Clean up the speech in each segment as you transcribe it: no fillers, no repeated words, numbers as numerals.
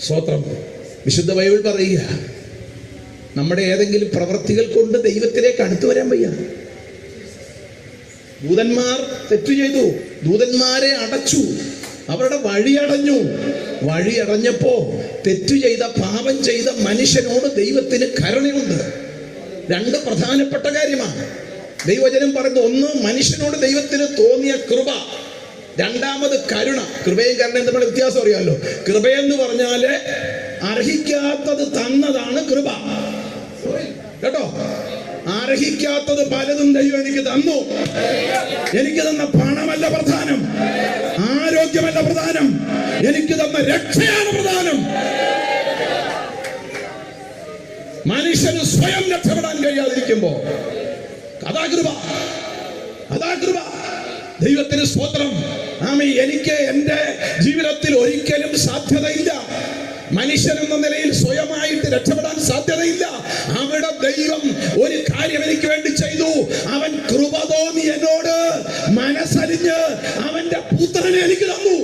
സ്തോത്രം. വിശുദ്ധ ബൈബിൾ പറയുക, നമ്മുടെ ഏതെങ്കിലും പ്രവൃത്തികൾ കൊണ്ട് ദൈവത്തിലേക്ക് അടുത്തു വരാൻ വയ്യ. ദൂതന്മാർ തെറ്റു ചെയ്തു, ദൂതന്മാരെ അടച്ചു, അവരുടെ വഴിയടഞ്ഞു. വഴിയടഞ്ഞപ്പോ തെറ്റു ചെയ്ത, പാപം ചെയ്ത മനുഷ്യനോട് ദൈവത്തിന് കരുണയുണ്ട്. രണ്ട് പ്രധാനപ്പെട്ട കാര്യമാണ് ദൈവവചനം പറയുന്നത്. ഒന്ന്, മനുഷ്യനോട് ദൈവത്തിന് തോന്നിയ കൃപ. രണ്ടാമത് കരുണ. കൃപയും കരുണയും തമ്മിലുള്ള വ്യത്യാസം അറിയാമല്ലോ. കൃപയെന്ന് പറഞ്ഞാല് അർഹിക്കാത്തത് തന്നതാണ് കൃപ, കേട്ടോ. അർഹിക്കാത്തത് പലതും ദൈവം എനിക്ക് തന്നു. എനിക്ക് തന്ന പണമല്ല പ്രധാനം, ആരോഗ്യമല്ല പ്രധാനം, എനിക്ക് തന്ന രക്ഷയാണ് പ്രധാനം. മനുഷ്യന് സ്വയം രക്ഷപ്പെടാൻ കഴിയാതിരിക്കുമ്പോ അതാ കൃപ, അതാ കൃപ. ദൈവത്തിന് സ്തോത്രം. ആമേൻ. എനിക്ക് എൻ്റെ ജീവിതത്തിൽ ഒരിക്കലും സാധ്യതയില്ല, മനുഷ്യൻ എന്ന നിലയിൽ സ്വയമായിട്ട് രക്ഷപ്പെടാൻ സാധ്യതയില്ല. അവിടെ ദൈവം ഒരു കാര്യം എനിക്ക് വേണ്ടി ചെയ്തു. അവൻ കൃപ തോന്നി എന്നോട് മനസ്സലിഞ്ഞ് അവന്റെ പുത്രനെ എനിക്ക് തന്നു.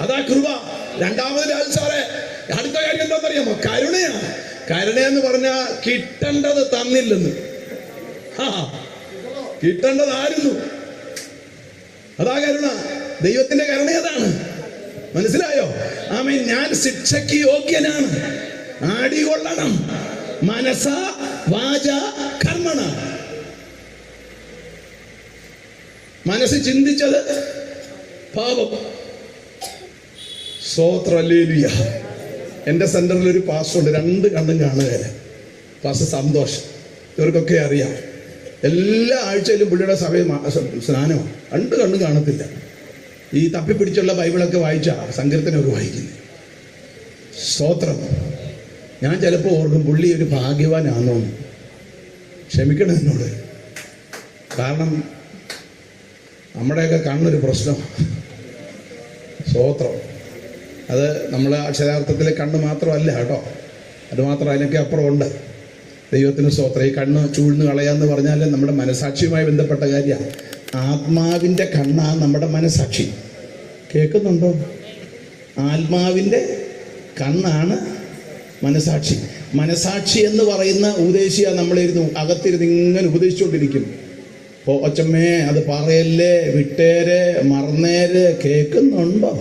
അതാ കൃപ. രണ്ടാമത് സാറേ, അടുത്ത കാര്യം എന്താണെന്നറിയാമോ? കരുണയാണ്. കരുണയെന്ന് പറഞ്ഞാൽ കിട്ടേണ്ടത് തന്നില്ലെന്ന്. കിട്ടേണ്ടതായിരുന്നു. അതാ കരുണ. ദൈവത്തിന്റെ കരുണ അതാണ്. മനസ്സിലായോ? ആമേൻ. ഞാൻ ശിക്ഷയ്ക്ക് യോഗ്യനാണ്, ആടികൊള്ളണം മനസ വാച കർമ്മണ. മനസ്സ് ചിന്തിച്ചത് പാപം. സ്തോത്രം. ഹല്ലേലൂയ. എൻ്റെ സെന്ററിൽ ഒരു പാസ്റ്ററുണ്ട്, രണ്ട് കണ്ണും കാണുകയില്ല. പാസ്റ്റർ സന്തോഷം, ഇവർക്കൊക്കെ അറിയാം. എല്ലാ ആഴ്ചയിലും പുള്ളിയുടെ സഭയിൽ സ്നാനമാണ്, രണ്ട് കണ്ണും കാണത്തില്ല. ഈ തപ്പിപ്പിടിച്ചുള്ള ബൈബിളൊക്കെ വായിച്ചാ സങ്കീർത്തനമൊക്കെ വായിക്കുന്നത്. സ്തോത്രം. ഞാൻ ചിലപ്പോൾ ഓർക്കും പുള്ളി ഒരു ഭാഗ്യവാനാണെന്ന്. ക്ഷമിക്കണം എന്നോട്, കാരണം നമ്മുടെയൊക്കെ കണ്ണൊരു പ്രശ്നമാണ്. സ്തോത്രം. അത് നമ്മൾ അക്ഷരാർത്ഥത്തിലെ കണ്ണ് മാത്രമല്ല കേട്ടോ, അതുമാത്രം അതിനൊക്കെ അപ്പുറം ഉണ്ട്. ദൈവത്തിന് സ്തോത്രം. ഈ കണ്ണ് ചൂഴ്ന്ന് കളയാന്ന് പറഞ്ഞാൽ നമ്മുടെ മനസാക്ഷിയുമായി ബന്ധപ്പെട്ട കാര്യമാണ്. ആത്മാവിൻ്റെ കണ്ണാണ് നമ്മുടെ മനസാക്ഷി. കേൾക്കുന്നുണ്ടോ? ആത്മാവിൻ്റെ കണ്ണാണ് മനസാക്ഷി. മനസാക്ഷി എന്ന് പറയുന്ന ഉപദേശിയ നമ്മളിരുന്നു അകത്തിരുന്ന് ഇങ്ങനെ ഉപദേശിച്ചുകൊണ്ടിരിക്കും. ഒച്ചമ്മേ അത് പറയല്ലേ, വിട്ടേര്, മറന്നേര്. കേൾക്കുന്നുണ്ടോ?